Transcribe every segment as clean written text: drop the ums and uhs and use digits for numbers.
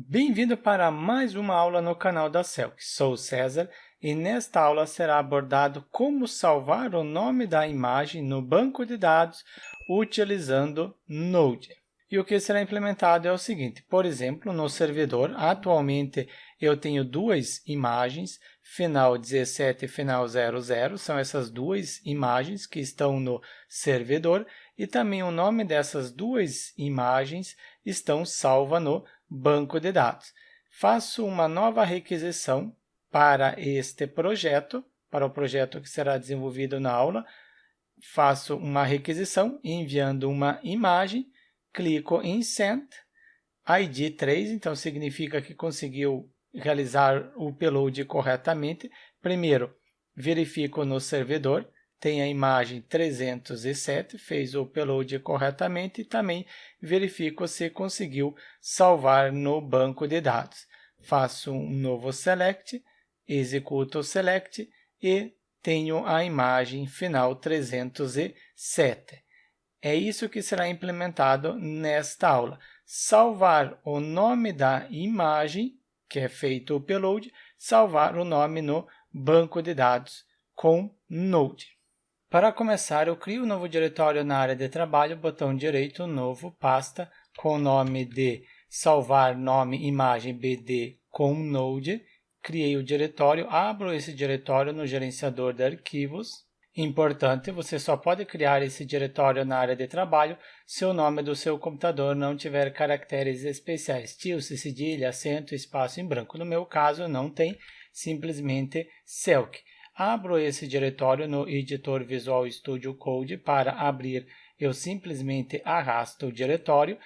Bem-vindo para mais uma aula no canal da Celc. Sou o César e nesta aula será abordado como salvar o nome da imagem no banco de dados utilizando Node. E o que será implementado é o seguinte, por exemplo, no servidor, atualmente eu tenho duas imagens, final 17 e final 00, são essas duas imagens que estão no servidor e também o nome dessas duas imagens estão salvas no banco de dados. Faço uma nova requisição para este projeto, para o projeto que será desenvolvido na aula. Faço uma requisição enviando uma imagem, clico em Send, ID 3, então significa que conseguiu realizar o upload corretamente. Primeiro, verifico no servidor, tem a imagem 307, fez o upload corretamente e também verifico se conseguiu salvar no banco de dados. Faço um novo select, executo o select e tenho a imagem final 307. É isso que será implementado nesta aula. Salvar o nome da imagem, que é feito o upload, salvar o nome no banco de dados com Node. Para começar, eu crio um novo diretório na área de trabalho, botão direito, novo, pasta, com o nome de salvar nome imagem BD com Node. Criei o diretório, abro esse diretório no gerenciador de arquivos. Importante, você só pode criar esse diretório na área de trabalho se o nome do seu computador não tiver caracteres especiais, tilde, cedilha, acento, espaço em branco. No meu caso, não tem, simplesmente Celc. Abro esse diretório no editor Visual Studio Code. Para abrir, eu simplesmente arrasto o diretório.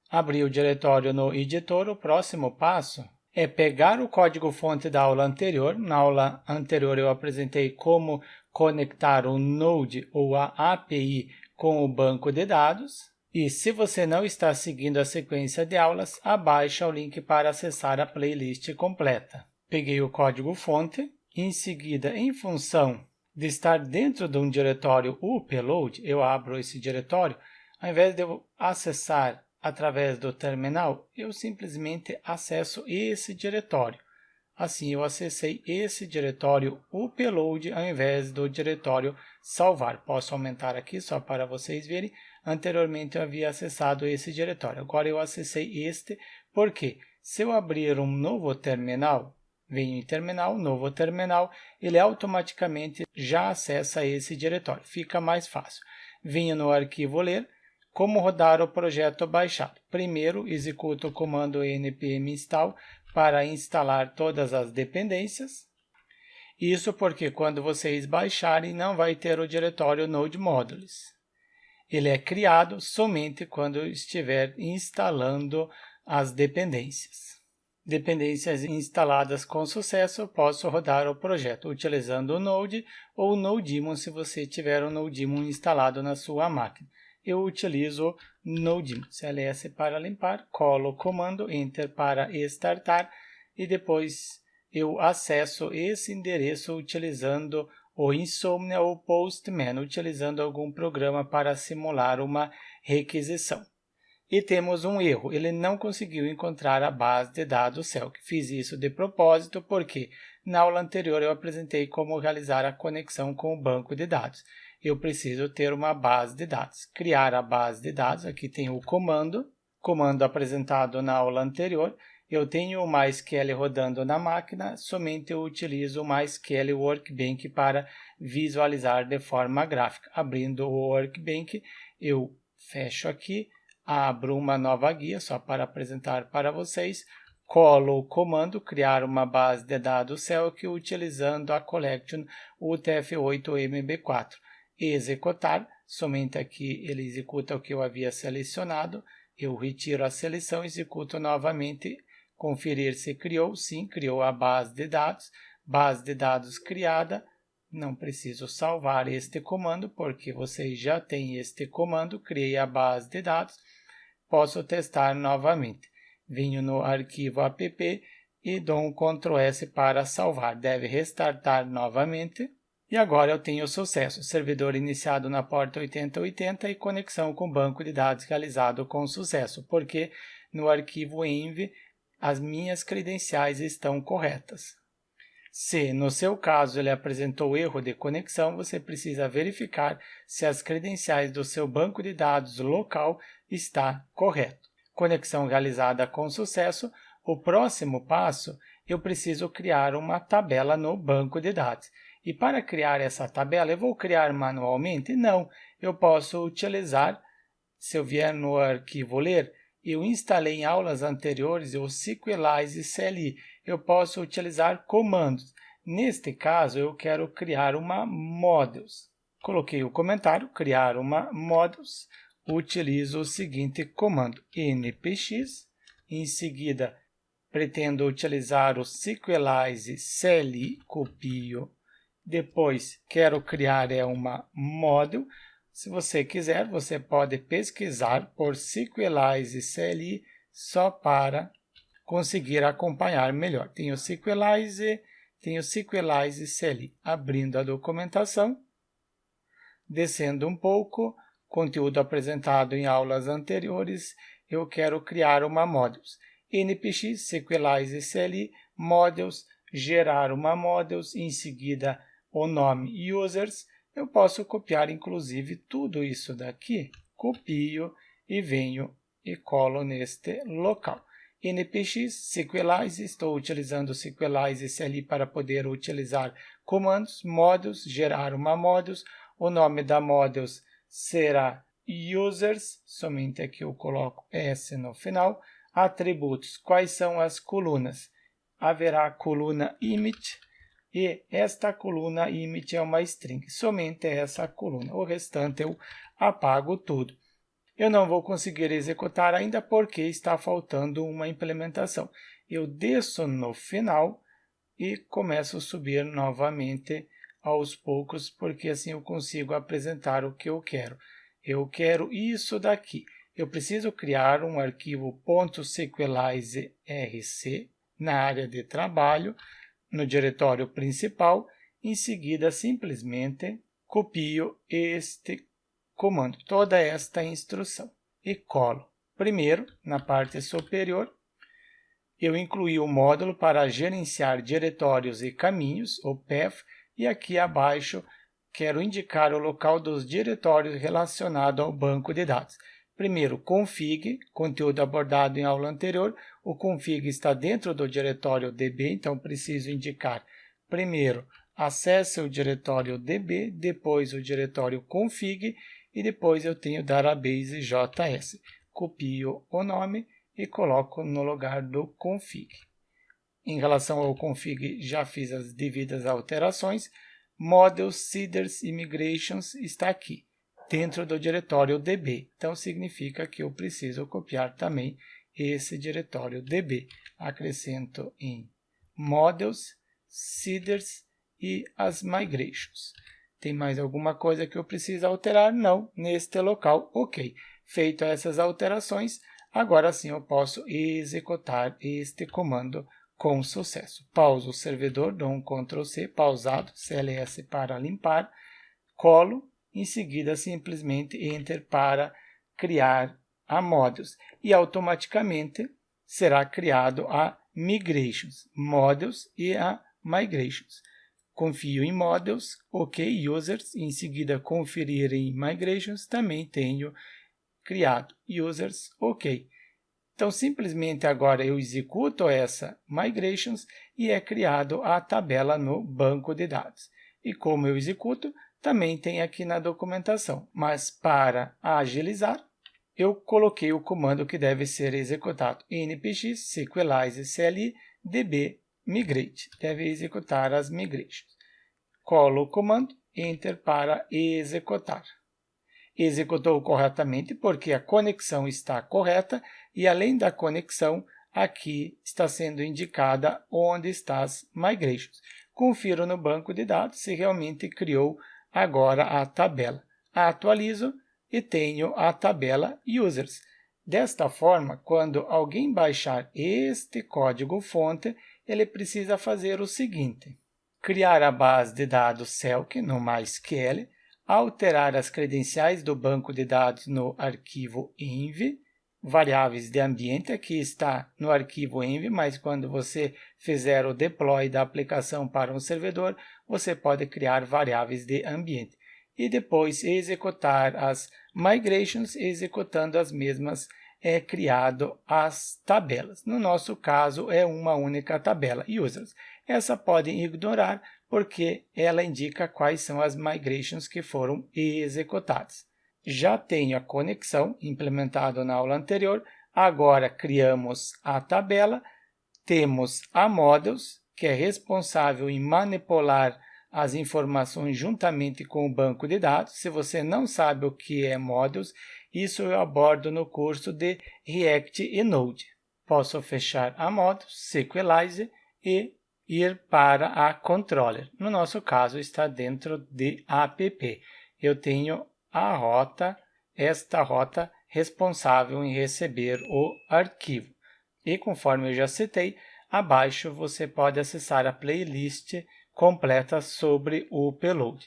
Abri o diretório no editor. O próximo passo é pegar o código-fonte da aula anterior. Na aula anterior eu apresentei como conectar o Node ou a API com o banco de dados. E se você não está seguindo a sequência de aulas, abaixa o link para acessar a playlist completa. Peguei o código-fonte. Em seguida, em função de estar dentro de um diretório upload, eu abro esse diretório. Ao invés de eu acessar através do terminal, eu simplesmente acesso esse diretório. Assim, eu acessei esse diretório upload ao invés do diretório salvar. Posso aumentar aqui só para vocês verem. Anteriormente eu havia acessado esse diretório. Agora eu acessei este, porque se eu abrir um novo terminal, venho em terminal, novo terminal, ele automaticamente já acessa esse diretório. Fica mais fácil. Venho no arquivo ler. Como rodar o projeto baixado? Primeiro, executo o comando npm install para instalar todas as dependências. Isso porque quando vocês baixarem, não vai ter o diretório Node Modules. Ele é criado somente quando estiver instalando as dependências. Dependências instaladas com sucesso, posso rodar o projeto utilizando o Node ou o Nodemon se você tiver o Nodemon instalado na sua máquina. Eu utilizo Nodemon, CLS para limpar, colo o comando, Enter para startar e depois eu acesso esse endereço utilizando o Insomnia ou Postman, utilizando algum programa para simular uma requisição. E temos um erro, ele não conseguiu encontrar a base de dados Celc. Fiz isso de propósito porque na aula anterior eu apresentei como realizar a conexão com o banco de dados. Eu preciso ter uma base de dados. Criar a base de dados, aqui tem o comando apresentado na aula anterior. Eu tenho o MySQL rodando na máquina, somente eu utilizo o MySQL Workbench para visualizar de forma gráfica. Abrindo o Workbench, eu fecho aqui, abro uma nova guia só para apresentar para vocês, colo o comando criar uma base de dados Celc utilizando a collection UTF-8MB4. Executar, somente aqui ele executa o que eu havia selecionado, eu retiro a seleção, executo novamente, conferir se criou, sim, criou a base de dados criada. Não preciso salvar este comando, porque vocês já têm este comando, criei a base de dados. Posso testar novamente. Venho no arquivo app e dou um Ctrl S para salvar. Deve restartar novamente. E agora eu tenho sucesso. Servidor iniciado na porta 8080 e conexão com o banco de dados realizado com sucesso, porque no arquivo env as minhas credenciais estão corretas. Se, no seu caso, ele apresentou erro de conexão, você precisa verificar se as credenciais do seu banco de dados local está correto. Conexão realizada com sucesso. O próximo passo, eu preciso criar uma tabela no banco de dados. E para criar essa tabela, eu vou criar manualmente? Não, eu posso utilizar, se eu vier no arquivo ler, eu instalei em aulas anteriores o SQLize CLI. Eu posso utilizar comandos. Neste caso, eu quero criar uma modules. Coloquei o comentário, criar uma modules. Utilizo o seguinte comando, npx. Em seguida, pretendo utilizar o SQLize CLI, copio. Depois, quero criar uma module. Se você quiser, você pode pesquisar por SQLize CLI só para conseguir acompanhar melhor. Tem o SQLize CLI. Abrindo a documentação, descendo um pouco, conteúdo apresentado em aulas anteriores, eu quero criar uma modules. npx SQLize CLI, modules, gerar uma modules, em seguida o nome users. Eu posso copiar, inclusive, tudo isso daqui, copio e venho e colo neste local. npx SQLize, estou utilizando o SQLize CLI para poder utilizar comandos, modules, gerar uma modules, o nome da modules será users, somente aqui eu coloco S no final, atributos, quais são as colunas? Haverá a coluna image, e esta coluna image é uma string, somente essa coluna. O restante eu apago tudo. Eu não vou conseguir executar ainda porque está faltando uma implementação. Eu desço no final e começo a subir novamente aos poucos, porque assim eu consigo apresentar o que eu quero. Eu quero isso daqui. Eu preciso criar um arquivo .sqlizerc na área de trabalho, no diretório principal. Em seguida, simplesmente copio este comando, toda esta instrução, e colo. Primeiro, na parte superior, eu incluí o módulo para gerenciar diretórios e caminhos, o path, e aqui abaixo quero indicar o local dos diretórios relacionado ao banco de dados. Primeiro, config, conteúdo abordado em aula anterior. O config está dentro do diretório DB, então preciso indicar primeiro, acesse o diretório DB, depois o diretório config e depois eu tenho database JS. Copio o nome e coloco no lugar do config. Em relação ao config, já fiz as devidas alterações. Modules, seeders e migrations está aqui, dentro do diretório DB. Então, significa que eu preciso copiar também esse diretório DB. Acrescento em modules, seeders e as migrations. Tem mais alguma coisa que eu preciso alterar? Não, neste local. Ok. Feito essas alterações, agora sim eu posso executar este comando com sucesso. Pauso o servidor, dou um Ctrl C, pausado, CLS para limpar, colo, em seguida simplesmente Enter para criar a modules e automaticamente será criado a migrations, modules e a migrations. Confio em modules, ok, users, em seguida conferir em migrations, também tenho criado users, ok. Então, simplesmente agora eu executo essa migrations e é criado a tabela no banco de dados. E como eu executo, também tem aqui na documentação. Mas para agilizar, eu coloquei o comando que deve ser executado. npx SQLize CLI db migrate. Deve executar as migrations. Colo o comando, Enter para executar. Executou corretamente porque a conexão está correta e, além da conexão, aqui está sendo indicada onde está as migrations. Confiro no banco de dados se realmente criou agora a tabela. Atualizo e tenho a tabela users. Desta forma, quando alguém baixar este código-fonte, ele precisa fazer o seguinte: criar a base de dados Celc no MySQL, alterar as credenciais do banco de dados no arquivo env, variáveis de ambiente, aqui está no arquivo env, mas quando você fizer o deploy da aplicação para um servidor, você pode criar variáveis de ambiente. E depois executar as migrations, executando as mesmas criado as tabelas. No nosso caso, é uma única tabela, users. Essa podem ignorar, porque ela indica quais são as migrations que foram executadas. Já tenho a conexão implementada na aula anterior, agora criamos a tabela, temos a Models, que é responsável em manipular as informações juntamente com o banco de dados. Se você não sabe o que é Models, isso eu abordo no curso de React e Node. Posso fechar a Models, SQLize e ir para a Controller. No nosso caso, está dentro de app. Eu tenho a rota, esta rota responsável em receber o arquivo. E conforme eu já citei, abaixo você pode acessar a playlist completa sobre o payload.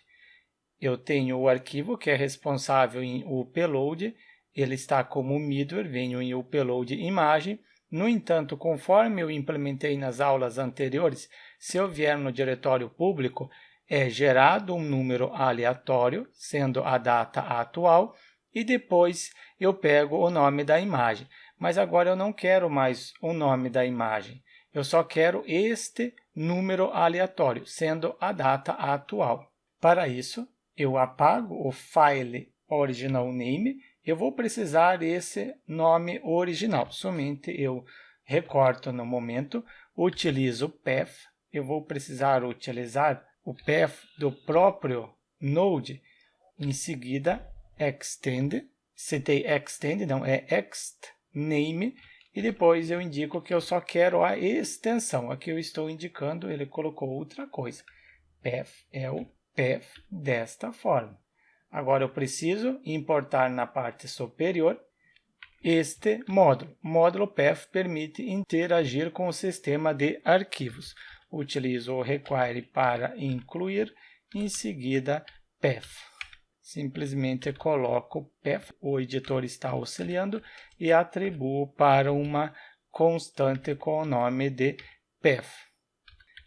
Eu tenho o arquivo que é responsável em upload, ele está como middleware, venho em upload imagem. No entanto, conforme eu implementei nas aulas anteriores, se eu vier no diretório público, é gerado um número aleatório, sendo a data atual, e depois eu pego o nome da imagem. Mas agora eu não quero mais o nome da imagem, eu só quero este número aleatório, sendo a data atual. Para isso, eu apago o file original name, eu vou precisar desse nome original, somente eu recorto no momento, utilizo o path, eu vou precisar utilizar o path do próprio Node, em seguida extend, citei extend, não, é extName, e depois eu indico que eu só quero a extensão. Aqui eu estou indicando, ele colocou outra coisa. Path é o path desta forma. Agora eu preciso importar na parte superior este módulo. O módulo path permite interagir com o sistema de arquivos. Utilizo o require para incluir, em seguida path. Simplesmente coloco path, o editor está auxiliando, e atribuo para uma constante com o nome de path.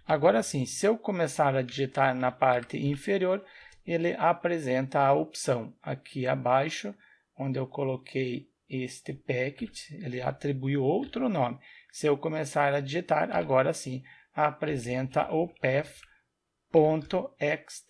Agora sim, se eu começar a digitar na parte inferior, ele apresenta a opção aqui abaixo, onde eu coloquei este packet, ele atribuiu outro nome. Se eu começar a digitar, agora sim, apresenta o path.ext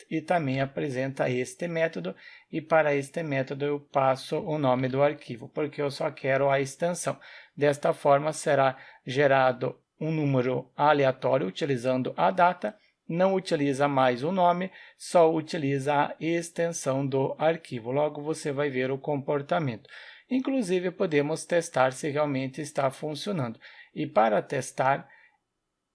e também apresenta este método, e para este método eu passo o nome do arquivo, porque eu só quero a extensão. Desta forma será gerado um número aleatório utilizando a data, não utiliza mais o nome, só utiliza a extensão do arquivo. Logo você vai ver o comportamento. Inclusive podemos testar se realmente está funcionando. E para testar,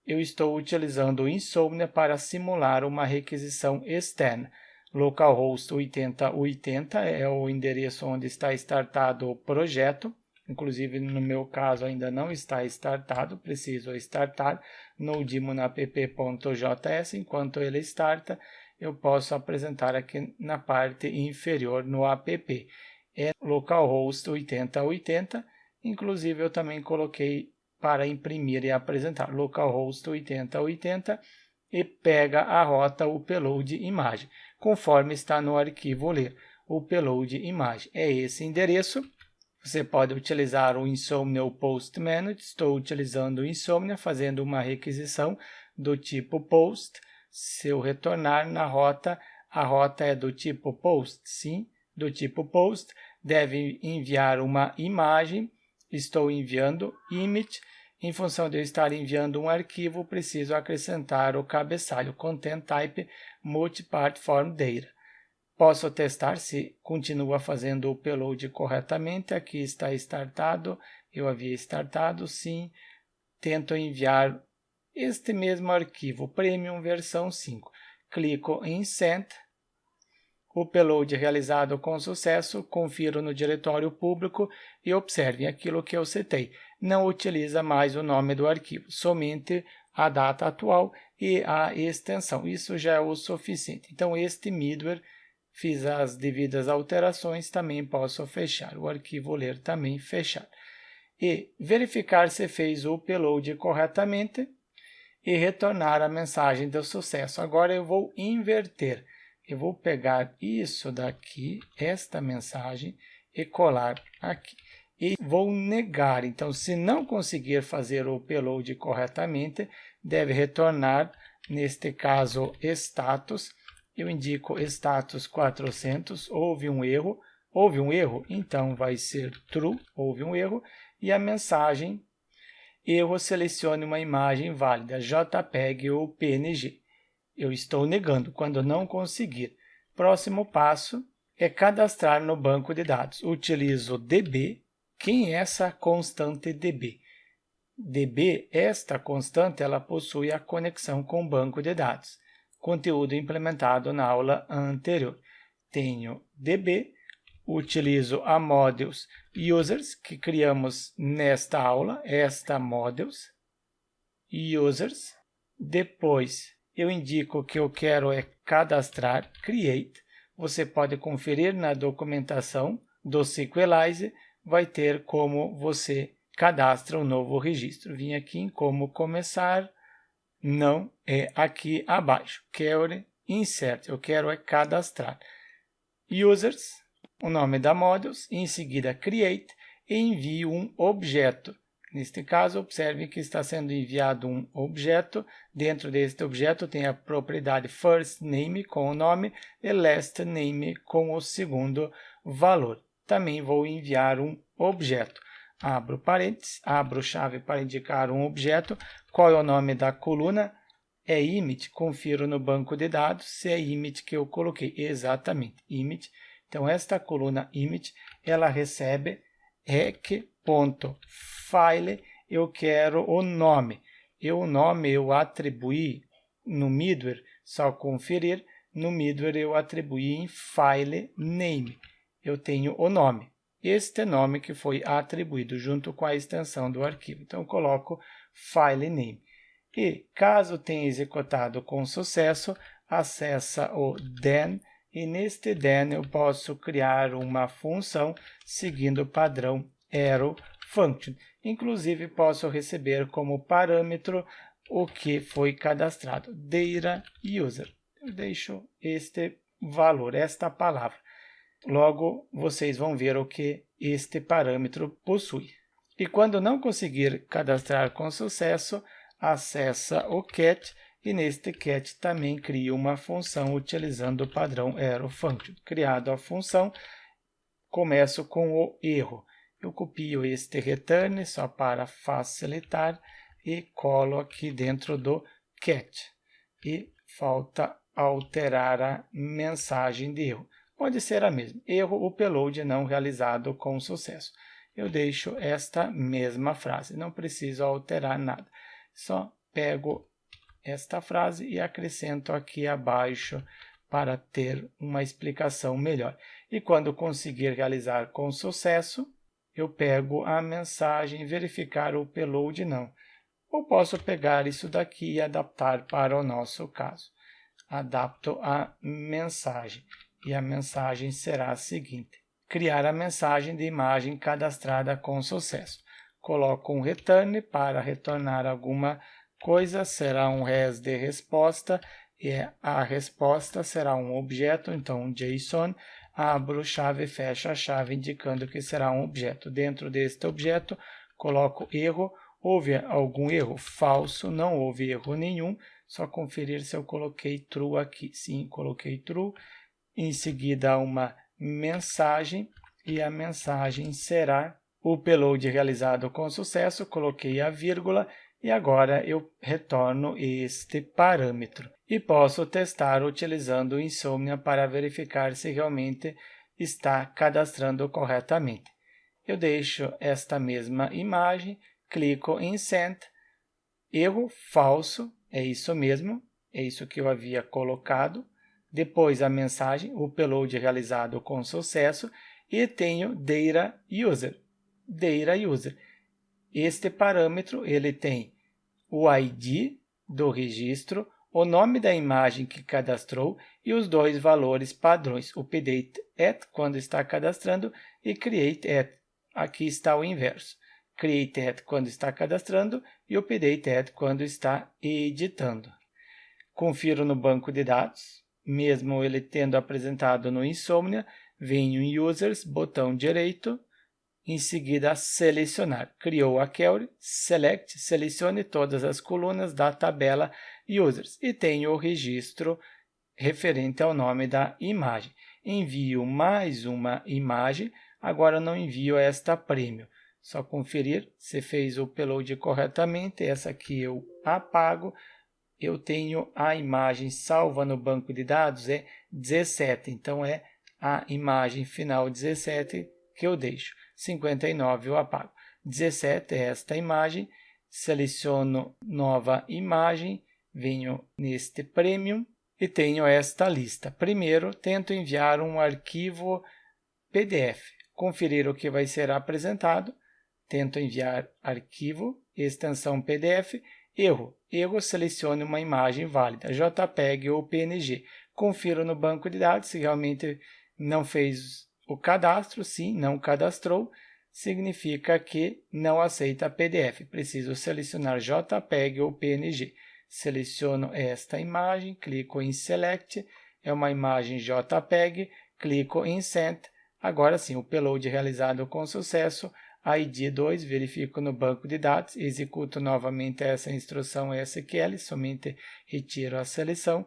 eu estou utilizando o Insomnia para simular uma requisição externa. Localhost 8080 é o endereço onde está startado o projeto. Inclusive, no meu caso, ainda não está startado, preciso startar no daemonapp.js. Enquanto ele starta, eu posso apresentar aqui na parte inferior no app. É localhost 8080, inclusive eu também coloquei para imprimir e apresentar localhost 8080 e pega a rota upload imagem, conforme está no arquivo ler, upload imagem. É esse endereço. Você pode utilizar o Insomnia ou Postman. Estou utilizando o Insomnia, fazendo uma requisição do tipo post. Se eu retornar na rota, a rota é do tipo post, sim, do tipo post. Deve enviar uma imagem. Estou enviando image. Em função de eu estar enviando um arquivo, preciso acrescentar o cabeçalho Content Type Multipart Form Data. Posso testar se continua fazendo o upload corretamente. Aqui está startado, eu havia startado, sim. Tento enviar este mesmo arquivo, Premium versão 5. Clico em Send. Upload realizado com sucesso, confiro no diretório público e observem aquilo que eu citei. Não utiliza mais o nome do arquivo, somente a data atual e a extensão. Isso já é o suficiente. Então, este middleware, fiz as devidas alterações, também posso fechar. O arquivo ler também fechar. e verificar se fez o upload corretamente e retornar a mensagem de sucesso. Agora eu vou inverter. Eu vou pegar isso daqui, esta mensagem, e colar aqui. E vou negar. Então, se não conseguir fazer o upload corretamente, deve retornar, neste caso, status. Eu indico status 400, houve um erro. Houve um erro? Então, vai ser true, houve um erro. E a mensagem, erro, selecione uma imagem válida, JPEG ou PNG. Eu estou negando quando não conseguir. Próximo passo é cadastrar no banco de dados. Utilizo DB. Quem é essa constante DB? DB, esta constante, ela possui a conexão com o banco de dados. Conteúdo implementado na aula anterior. Tenho DB, utilizo a modules users, que criamos nesta aula, esta modules users. Depois, eu indico que eu quero cadastrar, create. Você pode conferir na documentação do SQLize, vai ter como você cadastra um novo registro. Vim aqui em como começar, não é aqui abaixo. Quero insert, eu quero cadastrar. Users, o nome da modules, em seguida create e envio um objeto. Neste caso, observe que está sendo enviado um objeto. Dentro deste objeto tem a propriedade first name com o nome e last name com o segundo valor. Também vou enviar um objeto. Abro parênteses, abro chave para indicar um objeto. Qual é o nome da coluna? É image. Confiro no banco de dados se é image que eu coloquei. Exatamente, image. Então, esta coluna image, ela recebe rec.file, eu quero o nome. O nome eu atribuí no middleware, só conferir, no middleware eu atribuí em file name. Eu tenho o nome, este nome que foi atribuído junto com a extensão do arquivo. Então, eu coloco file name. E, caso tenha executado com sucesso, acessa o then, e neste then eu posso criar uma função seguindo o padrão arrow function. Inclusive, posso receber como parâmetro o que foi cadastrado, data user. Eu deixo este valor, esta palavra. Logo, vocês vão ver o que este parâmetro possui. E quando não conseguir cadastrar com sucesso, acessa o cat e neste cat também cria uma função utilizando o padrão arrow function. Criado a função, começo com o erro. Eu copio este return só para facilitar e colo aqui dentro do cat. E falta alterar a mensagem de erro. Pode ser a mesma. Erro, upload não realizado com sucesso. Eu deixo esta mesma frase. Não preciso alterar nada. Só pego esta frase e acrescento aqui abaixo para ter uma explicação melhor. E quando conseguir realizar com sucesso, eu pego a mensagem, verificar o upload não. Ou posso pegar isso daqui e adaptar para o nosso caso. Adapto a mensagem. E a mensagem será a seguinte: criar a mensagem de imagem cadastrada com sucesso. Coloco um return para retornar alguma coisa, será um res de resposta, e a resposta será um objeto, então um JSON. Abro chave, fecho a chave, indicando que será um objeto. Dentro deste objeto, coloco erro. Houve algum erro? Falso, não houve erro nenhum. Só conferir se eu coloquei true aqui. Sim, coloquei true. Em seguida, uma mensagem, e a mensagem será o upload realizado com sucesso. Coloquei a vírgula e agora eu retorno este parâmetro. E posso testar utilizando o Insomnia para verificar se realmente está cadastrando corretamente. Eu deixo esta mesma imagem, clico em Send, erro, falso, é isso mesmo, é isso que eu havia colocado. Depois a mensagem, o upload realizado com sucesso, e tenho data user. Data user. Este parâmetro ele tem o ID do registro, o nome da imagem que cadastrou e os dois valores padrões, update at quando está cadastrando e create at. Aqui está o inverso. createAd quando está cadastrando e updateAd quando está editando. Confiro no banco de dados, mesmo ele tendo apresentado no Insomnia, venho em Users, botão direito, em seguida selecionar. Criou a query, select, selecione todas as colunas da tabela Users e tenho o registro referente ao nome da imagem. Envio mais uma imagem, agora não envio esta prêmio. Só conferir se fez o upload corretamente, essa aqui eu apago. Eu tenho a imagem salva no banco de dados, é 17, então é a imagem final 17 que eu deixo. 59 eu apago. 17 é esta imagem, seleciono nova imagem, venho neste Premium e tenho esta lista. Primeiro, tento enviar um arquivo PDF, conferir o que vai ser apresentado, tento enviar arquivo, extensão PDF, erro, selecione uma imagem válida, JPEG ou PNG. Confiro no banco de dados se realmente não fez o cadastro, sim, não cadastrou, significa que não aceita PDF. Preciso selecionar JPEG ou PNG. Seleciono esta imagem, clico em Select, é uma imagem JPEG, clico em Send. Agora sim, o upload realizado com sucesso, ID 2, verifico no banco de dados, executo novamente essa instrução SQL, somente retiro a seleção,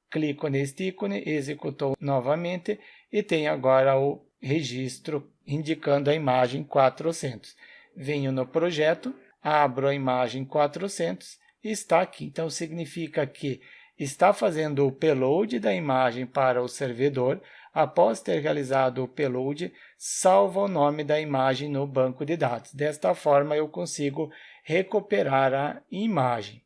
clico neste ícone, executou novamente e tenho agora o registro indicando a imagem 400. Venho no projeto, abro a imagem 400 e está aqui. Então, significa que está fazendo o upload da imagem para o servidor. Após ter realizado o upload, salva o nome da imagem no banco de dados. Desta forma, eu consigo recuperar a imagem.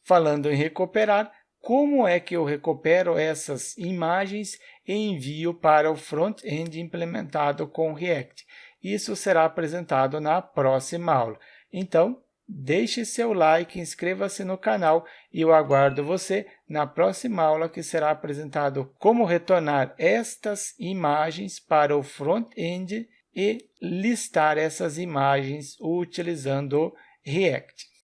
Falando em recuperar, como é que eu recupero essas imagens e envio para o front-end implementado com React? Isso será apresentado na próxima aula. Então, deixe seu like, inscreva-se no canal e eu aguardo você na próxima aula que será apresentado como retornar estas imagens para o front-end e listar essas imagens utilizando o React.